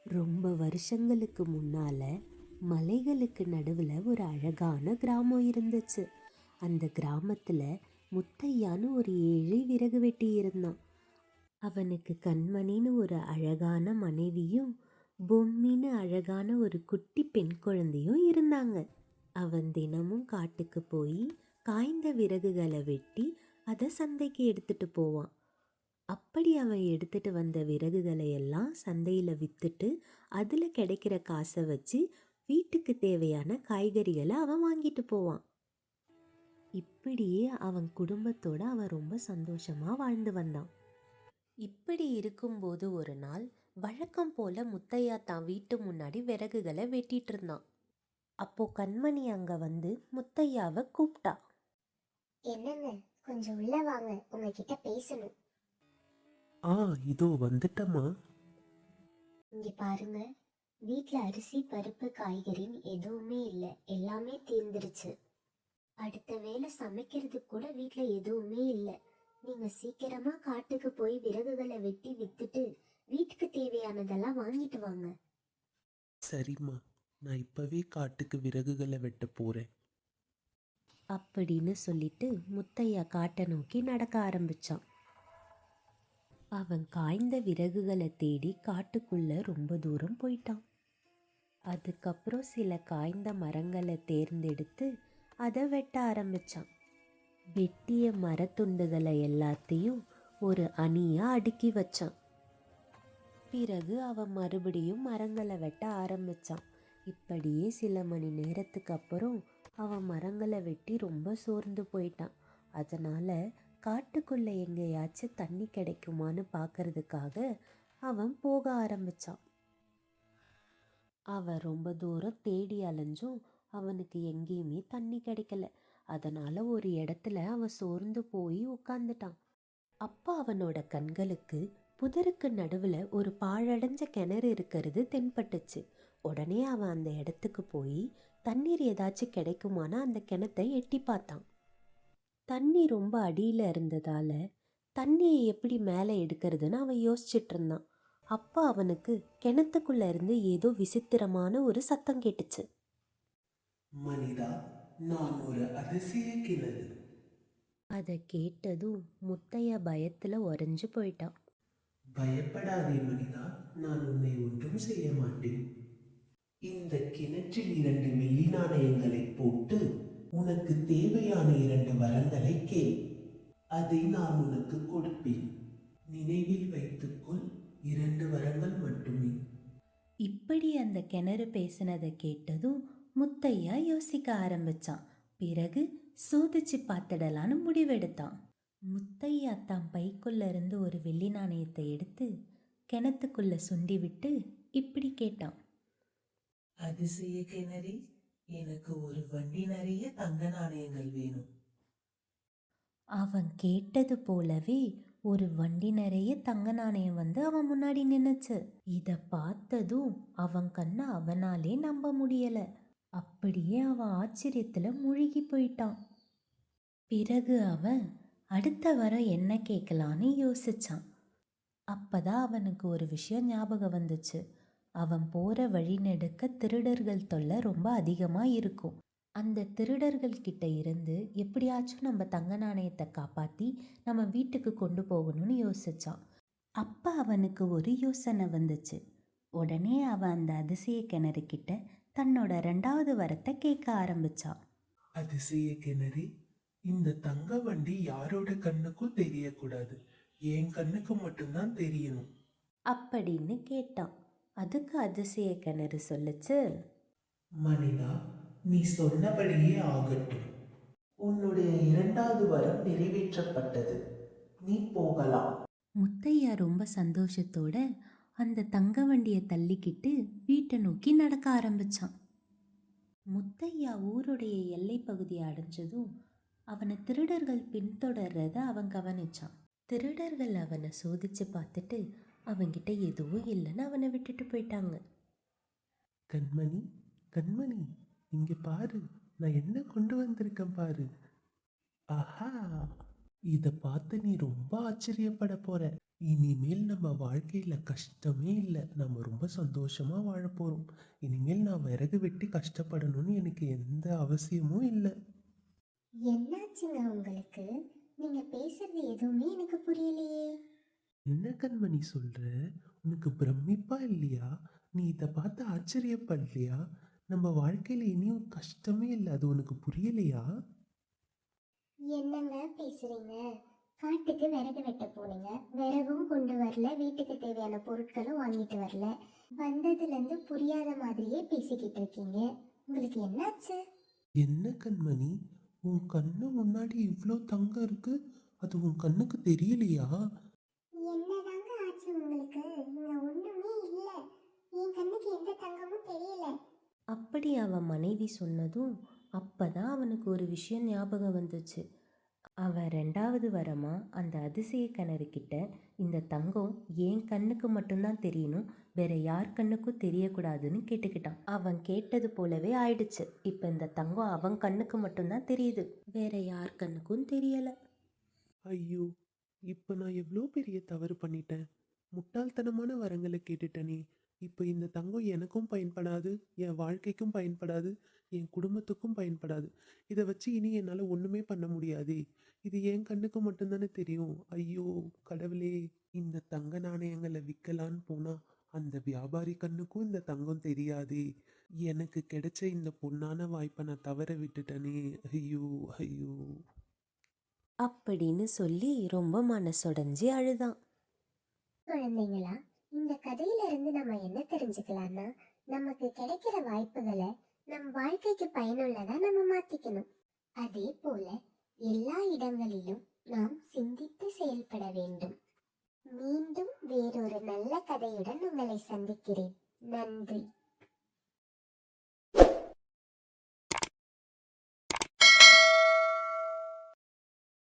ரொம்ப வருஷங்களுக்கு முன்னால மலைகளுக்கு நடுவில் ஒரு அழகான கிராமம் இருந்துச்சு. அந்த கிராமத்தில் முத்தையான்னு ஒரு ஏழை விறகு வெட்டி இருந்தான். அவனுக்கு கண்மணின்னு ஒரு அழகான மனைவியும் பொம்மின்னு அழகான ஒரு குட்டி பெண் குழந்தையும் இருந்தாங்க. அவன் தினமும் காட்டுக்கு போய் காய்ந்த விறகுகளை வெட்டி அதை சந்தைக்கு எடுத்துட்டு போவான். அப்படி அவன் எடுத்துட்டு வந்த விறகுகளை எல்லாம் சந்தையில் விற்றுட்டு அதில் கிடைக்கிற காசை வச்சு வீட்டுக்கு தேவையான காய்கறிகளை அவன் வாங்கிட்டு போவான். இப்படியே அவன் குடும்பத்தோட அவன் ரொம்ப சந்தோஷமாக வாழ்ந்து வந்தான். இப்படி இருக்கும்போது ஒரு நாள் வழக்கம் போல முத்தையா தான் வீட்டு முன்னாடி விறகுகளை வெட்டிட்டு இருந்தான். அப்போ கண்மணி அங்க வந்து முத்தையாவை கூப்பிட்டா. என்னங்க, கொஞ்சம் உள்ள வாங்க, உங்ககிட்ட பேசணும். இதோ வந்துட்டமா. இங்க பாருங்க, வீட்ல அரிசி பருப்பு காய்கறின்னு எதுவுமே இல்லை, எல்லாமே தீர்ந்துருச்சு. அடுத்த வேளை சமைக்கிறதுக்கு கூட வீட்ல எதுவுமே இல்லை. நீங்க சீக்கிரமா காட்டுக்கு போய் விறகுகளை வெட்டி வித்துட்டு வீட்டுக்கு தேவையானதெல்லாம் வாங்கிட்டு வாங்க. சரிம்மா, நான் இப்பவே காட்டுக்கு விறகுகளை வெட்ட போறேன் அப்படின்னு சொல்லிட்டு முத்தையா காட்டை நோக்கி நடக்க ஆரம்பிச்சான். அவன் காய்ந்த விறகுகளை தேடி காட்டுக்குள்ள ரொம்ப தூரம் போயிட்டான். அதுக்கப்புறம் சில காய்ந்த மரங்களை தேர்ந்தெடுத்து அதை வெட்ட ஆரம்பிச்சான். வெட்டிய மரத்துண்டுகளை எல்லாத்தையும் ஒரு அணியா அடுக்கி வச்சான். பிறகு அவன் மறுபடியும் மரங்களை வெட்ட ஆரம்பிச்சான். இப்படியே சில மணி நேரத்துக்கு அப்புறம் அவன் மரங்களை வெட்டி ரொம்ப சோர்ந்து போயிட்டான். அதனால காட்டுக்குள்ள எங்கேயாச்சும் தண்ணி கிடைக்குமான்னு பார்க்கறதுக்காக அவன் போக ஆரம்பிச்சான். அவன் ரொம்ப தூரம் தேடி அலைஞ்சும் அவனுக்கு எங்கேயுமே தண்ணி கிடைக்கல. அதனால ஒரு இடத்துல அவன் சோர்ந்து போய் உட்காந்துட்டான். அப்பா அவனோட கண்களுக்கு புதருக்கு நடுவில் ஒரு பாழடைஞ்ச கிணறு இருக்கிறது தென்பட்டுச்சு. உடனே அவன் அந்த இடத்துக்கு போய் தண்ணீர் ஏதாச்சும் கிடைக்குமானா அந்த கிணத்தை எட்டி பார்த்தான். தண்ணி ரொம்ப அடியில் இருந்ததால் தண்ணியை எப்படி மேலே எடுக்கிறதுன்னு அவன் யோசிச்சுட்டு இருந்தான். அப்போ அவனுக்கு கிணத்துக்குள்ள இருந்து ஏதோ விசித்திரமான ஒரு சத்தம் கேட்டுச்சு. மனிதா, நான் ஒரு அதிசய கிணறு. அதை கேட்டதும் முத்தையா பயத்தில் உறைஞ்சு போயிட்டான். பயப்படாதே மனிதா, நான் உன்னை ஒன்றும் செய்ய மாட்டேன். இந்த கிணற்றில் 2 வெள்ளி நாணயங்களை போட்டு உனக்கு தேவையான 2 வரங்களை கேள். அதை நான் உனக்கு கொடுப்பேன். நினைவில் வைத்துக்கொள், 2 வரங்கள் மட்டுமே. இப்படி அந்த கிணறு பேசினதை கேட்டதும் முத்தையா யோசிக்க ஆரம்பிச்சான். பிறகு சோதிச்சு பார்த்துடலான்னு முடிவெடுத்தான். முத்தையா தான் பைக்குள்ள இருந்து ஒரு வெள்ளி நாணயத்தை எடுத்து கிணத்துக்குள்ள சுண்டி விட்டு இப்படி கேட்டான். அதிசய கிணறி, எனக்கு ஒரு வண்டி நிறைய தங்க நாணயங்கள் வேணும். அவன் கேட்டது போலவே ஒரு வண்டி நிறைய தங்க நாணயம் வந்து அவன் முன்னாடி நின்னுச்சு. இதை பார்த்ததும் அவன் கண்ணை அவனாலே நம்ப முடியல. அப்படியே அவன் ஆச்சரியத்துல மூழ்கி போயிட்டான். பிறகு அவன் அடுத்த வாரம் என்ன கேட்கலான்னு யோசிச்சான். அப்பதான் அவனுக்கு ஒரு விஷயம் ஞாபகம் வந்துச்சு. அவன் போற வழி நெடுக்க திருடர்கள் தொல்லை ரொம்ப அதிகமா இருக்கும். அந்த திருடர்கள் கிட்ட இருந்து எப்படியாச்சும் நம்ம தங்க நாணயத்தை காப்பாத்தி நம்ம வீட்டுக்கு கொண்டு போகணும்னு யோசிச்சான். அப்ப அவனுக்கு ஒரு யோசனை வந்துச்சு. உடனே அவன் அந்த அதிசய கிணறு கிட்ட தன்னோட 2வது வரத்தை கேட்க ஆரம்பிச்சான். அதிசய கிணறி, இந்த தங்க வண்டி யாரோட கண்ணுக்கும் தெரியக்கூடாது, என் கண்ணுக்கு மட்டும்தான் தெரியணும் அப்படின்னு கேட்டான். அதுக்கு அதிசய கிணறு சொல்லுச்சு. மனிதா, நீ சொன்னபடியே ஆகட்டும். உன்னுடைய 2வது வரம் நிறைவேற்றப்பட்டது. நீ போகலாம். முத்தையா ரொம்ப சந்தோஷத்தோட அந்த தங்க வண்டியை தள்ளிக்கிட்டு வீட்டை நோக்கி நடக்க ஆரம்பிச்சான். முத்தையா ஊருடைய எல்லை பகுதியை அடைஞ்சதும் அவனை திருடர்கள் பின்தொடர்றத அவன் கவனிச்சான். திருடர்கள் அவனை சோதிச்சு பார்த்துட்டு அவன்கிட்ட எதுவும் இல்லைன்னு அவனை விட்டுட்டு போயிட்டாங்க. கண்மணி, கண்மணி, இங்க பாரு, நான் என்ன கொண்டு வந்திருக்கேன் பாரு. ஆஹா, இத பார்த்து நீ ரொம்ப ஆச்சரியப்பட போற. இனிமேல் நம்ம வாழ்க்கையில கஷ்டமே இல்லை. நம்ம ரொம்ப சந்தோஷமா வாழப் போறோம். இனிமேல் நான் விறகு வெட்டி கஷ்டப்படணும்னு எனக்கு எந்த அவசியமும் இல்லை. என்னாச்சுங்க உங்களுக்கு? நீங்க பேசுறது எதுவுமே எனக்கு புரியலையே. என்ன கண்மணி சொல்ற? உனக்கு பிரமிப்பா இல்லையா? நீ இதை பார்த்து ஆச்சரியப்படலையா? நம்ம வாழ்க்கையில இனியும் கஷ்டமே இல்லை, அது உனக்கு புரியலையா? என்னங்க பேசுறீங்க? காட்டுக்கு விறகு வெட்ட போனீங்க, விறகும் கொண்டு வரல, வீட்டுக்கு தேவையான பொருட்களும் வாங்கிட்டு வரல. வந்ததுல இருந்து புரியாத மாதிரியே பேசிக்கிட்டு இருக்கீங்க. உங்களுக்கு என்னாச்சு? என்ன கண்மணி, உன் கண்ணு முன்னாடி இவ்ளோ தங்கம் இருக்கு, அது உன் கண்ணுக்கு தெரியலையா? என்னதாங்க ஆச்சு உங்களுக்கு? இங்க ஒண்ணுமே இல்ல. என் கண்ணுக்கு எந்த தங்கமும் தெரியல. அப்படி அவன் மனைவி சொன்னதும் அப்பதான் அவனுக்கு ஒரு விஷயம் ஞாபகம் வந்துச்சு. அவன் 2வது வரமா அந்த அதிசய கிணறு கிட்ட இந்த தங்கம் என் கண்ணுக்கு மட்டும்தான் தெரியணும், வேற யார் கண்ணுக்கும் தெரியக்கூடாதுன்னு கேட்டுக்கிட்டான். அவன் கேட்டது போலவே ஆயிடுச்சு. இப்போ இந்த தங்கம் அவன் கண்ணுக்கு மட்டும்தான் தெரியுது, வேற யார் கண்ணுக்கும் தெரியல. ஐயோ, இப்ப நான் எவ்வளோ பெரிய தவறு பண்ணிட்டேன். முட்டாள்தனமான வரங்களை கேட்டுட்டனே. இப்போ இந்த தங்கம் எனக்கும் பயன்படாது, என் வாழ்க்கைக்கும் பயன்படாது, என் குடும்பத்துக்கும் பயன்படாது. இதை வச்சு இனி என்னால் ஒன்றுமே பண்ண முடியாதே. இது என் கண்ணுக்கு மட்டும்தானே தெரியும். ஐயோ கடவுளே, இந்த தங்க நாணயங்களை விற்கலான்னு போனா அந்த வியாபாரி கண்ணுக்கும் இந்த தங்கம் தெரியாதே. எனக்கு கிடைச்ச இந்த பொன்னான வாய்ப்பை நான் தவற விட்டுட்டனே. ஐயோ ஐயோ. அப்படின்னு சொல்லி ரொம்ப மனசுடைஞ்சு அழுதான். குழந்தைங்களா, இந்த கதையில இருந்து நம்ம என்ன தெரிஞ்சுக்கலாம்னா, நமக்கு கிடைக்கிற வாய்ப்புகளை நம் வாழ்க்கைக்கு பயனுள்ளதா நம்ம மாத்திக்கணும். அதே போல எல்லா இடங்களிலும் நாம் சிந்தித்து செயல்பட வேண்டும். மீண்டும் வேறொரு நல்ல கதையுடன் உங்களை சந்திக்கிறேன். நன்றி.